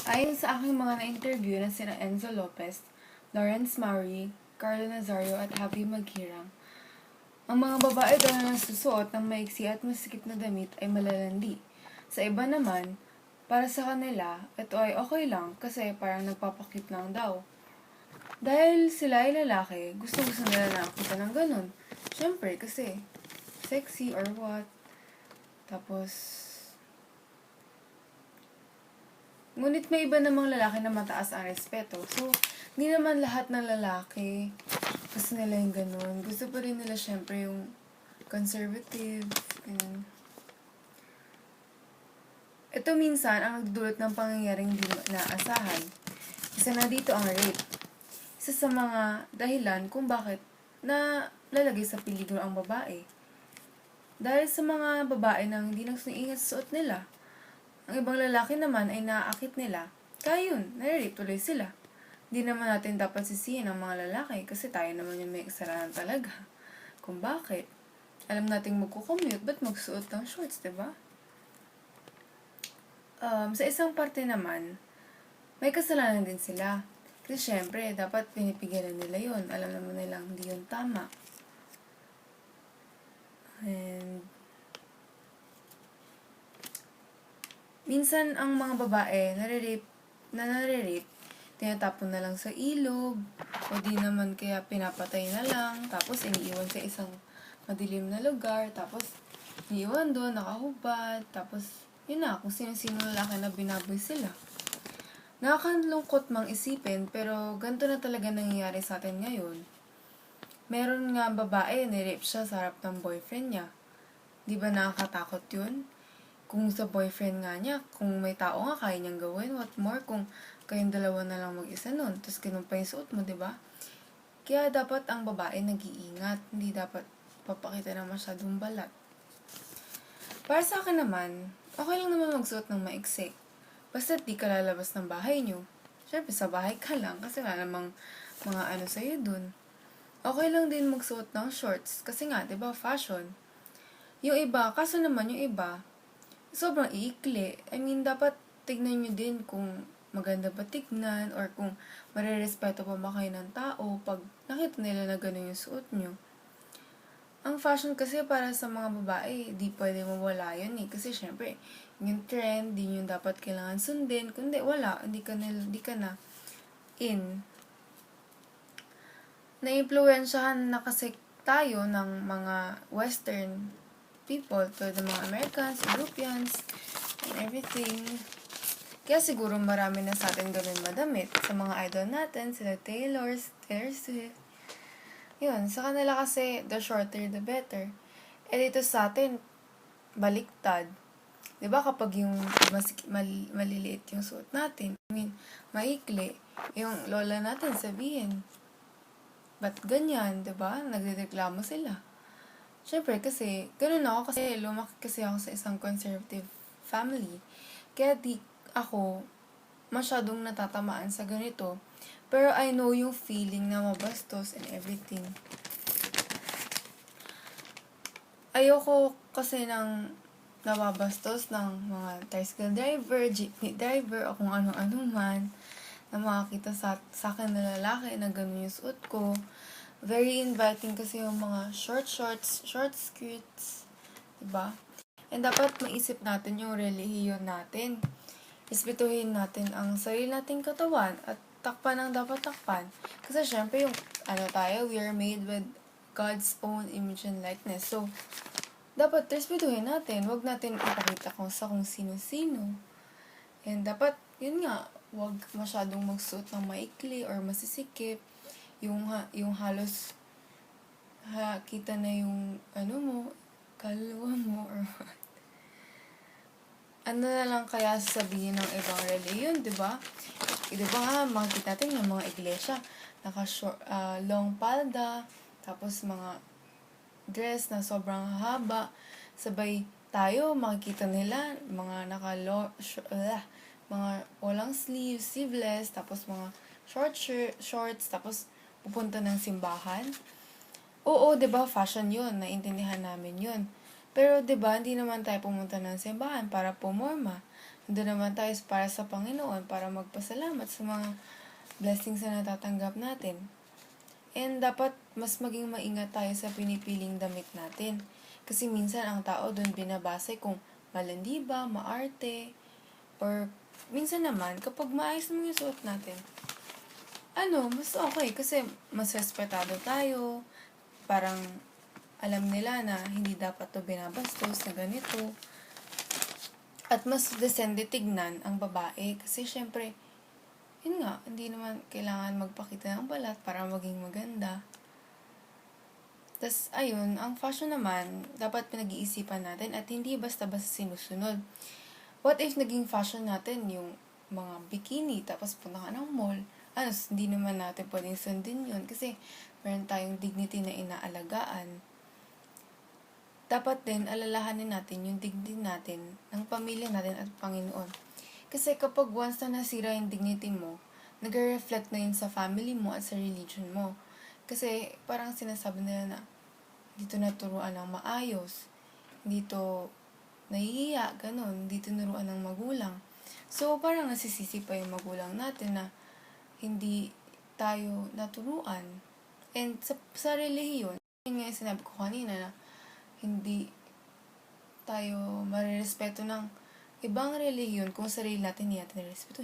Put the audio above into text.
Ayon sa aking mga na-interview na sina Enzo Lopez, Lawrence Maury, Carlo Nazario at Happy Maghirang, ang mga babae daw na nasusuot ng maiksi at masikip na damit ay malalandi. Sa iba naman, para sa kanila, ito ay okay lang kasi parang nagpapakit lang daw. Dahil sila ay lalaki, gusto-gusto nila nakakita ng ganun. Siyempre, kasi sexy or what. Tapos, ngunit may iba namang lalaki na mataas ang respeto. So, hindi naman lahat ng lalaki gusto nila yung ganun. Gusto pa rin nila syempre yung conservative. Ganun. Ito minsan ang nagdulot ng pangyayaring hindi naasahan. Isa na dito ang rape. Isa sa mga dahilan kung bakit na lalagay sa peligro ang babae. Dahil sa mga babae nang hindi nag-iingat sa suot nila. Ang ibang lalaki naman ay naaakit nila. Kaya yun, nare-rape tuloy sila. Hindi naman natin dapat sisihin ang mga lalaki kasi tayo naman yung may kasalanan talaga. Kung bakit. Alam nating magkukommute, ba't magsuot ng shorts, diba? Sa isang parte naman, may kasalanan din sila. Kasi syempre, dapat pinipigilan nila yun. Alam naman nilang hindi yun tama. And minsan, ang mga babae, nare-rape, tinatapon na lang sa ilog, o di naman kaya pinapatay na lang, tapos iniiwan sa isang madilim na lugar, tapos iniiwan doon, nakahubad, tapos yun na, kung sino-sino lalaki na binaboy sila. Nakakalungkot mang isipin, pero ganito na talaga nangyayari sa atin ngayon. Meron nga babae, nirape siya sa harap ng boyfriend niya. Di ba nakakatakot yun? Kung sa boyfriend nga niya, kung may tao nga kaya niyang gawin, what more kung kayong dalawa na lang mag-isa nun. Tapos ganun pa yung suot mo, diba? Kaya dapat ang babae nag-iingat. Hindi dapat papakita na masyadong balat. Para sa akin naman, okay lang naman magsuot ng maiksi. Basta di ka lalabas ng bahay niyo. Siyempre, sa bahay ka lang kasi wala namang mga ano sa'yo dun. Okay lang din magsuot ng shorts kasi nga, diba, fashion. Yung iba, kaso naman yung iba, sobrang iikli. I mean, dapat tignan nyo din kung maganda ba tignan or kung marirespeto pa ba kayo ng tao pag nakita nila na gano'n yung suot nyo. Ang fashion kasi para sa mga babae, di pwede mawala yun eh. Kasi syempre, yung trend, di nyo dapat kailangan sundin. Kundi wala, di ka na in. Na-influensyahan na kasi tayo ng mga western people, tulad ng mga Americans, Europeans, and everything. Kaya siguro marami na sa atin ganun madamit. Sa mga idol natin, sila Taylor Swift. Yun, sa kanila kasi, the shorter the better. Eh dito sa atin, baliktad. Diba kapag yung maliliit yung suot natin, I mean, maikli, yung lola natin sabihin, ba't ganyan, diba? Nagreklamo sila. Siyempre, kasi, ganun ako kasi lumaki kasi ako sa isang conservative family. Kaya di ako masyadong natatamaan sa ganito. Pero I know yung feeling na mabastos and everything. Ayoko kasi ng nababastos ng mga tricycle driver, jeepney driver, o kung ano-ano man na makakita sa akin na lalaki na ganun yung suot ko. Very inviting kasi yung mga short shorts, short skirts, diba? And dapat maisip natin yung relihiyon natin. Respetuhin natin ang sarili nating katawan at takpan ang dapat takpan. Kasi syempre yung we are made with God's own image and likeness. So, dapat respetuhin natin. Huwag natin ipakita kung sino-sino. And dapat, yun nga, huwag masyadong magsuot ng maikli or masisikip. Yung halos kita na yung kalwa mo or what. Ano na lang kaya sasabihin ng ibang reliyon, diba? Diba nga, makikita natin yung mga iglesia, long palda, tapos mga dress na sobrang haba. Sabay tayo, makikita nila, mga mga walang sleeveless, tapos mga shorts, tapos pupunta ng simbahan. Oo, 'di ba, fashion 'yun, naiintindihan namin 'yun. Pero 'di ba, hindi naman tayo pumunta ng simbahan para pumorma. Nandun naman tayo para sa Panginoon, para magpasalamat sa mga blessings na natatanggap natin. And dapat mas maging maingat tayo sa pinipiling damit natin. Kasi minsan ang tao doon binabase kung malandi ba, maarte, or minsan naman kapag maayos naman yung suot natin, mas okay kasi mas respetado tayo, parang alam nila na hindi dapat to binabastos na ganito. At mas decente tignan ang babae kasi syempre, yun nga, hindi naman kailangan magpakita ng balat para maging maganda. Tas ayun, ang fashion naman, dapat pinag-iisipan natin at hindi basta-basta sinusunod. What if naging fashion natin yung mga bikini, tapos punta ka ng mall? Hindi naman natin pwedeng sundin yun kasi meron tayong dignity na inaalagaan. Dapat din alalahanin natin yung dignity natin, ng pamilya natin at Panginoon. Kasi kapag once na nasira yung dignity mo, nag-reflect na yun sa family mo at sa religion mo. Kasi parang sinasabi nila na dito naturuan ng maayos, dito nahihiya, ganun, dito nuruan ng magulang. So parang nasisisi pa yung magulang natin na hindi tayo naturuan. And sa relihiyon, yun nga yung sinabi ko kanina na hindi tayo marirespeto ng ibang relihiyon kung sarili natin hindi natin nirespeto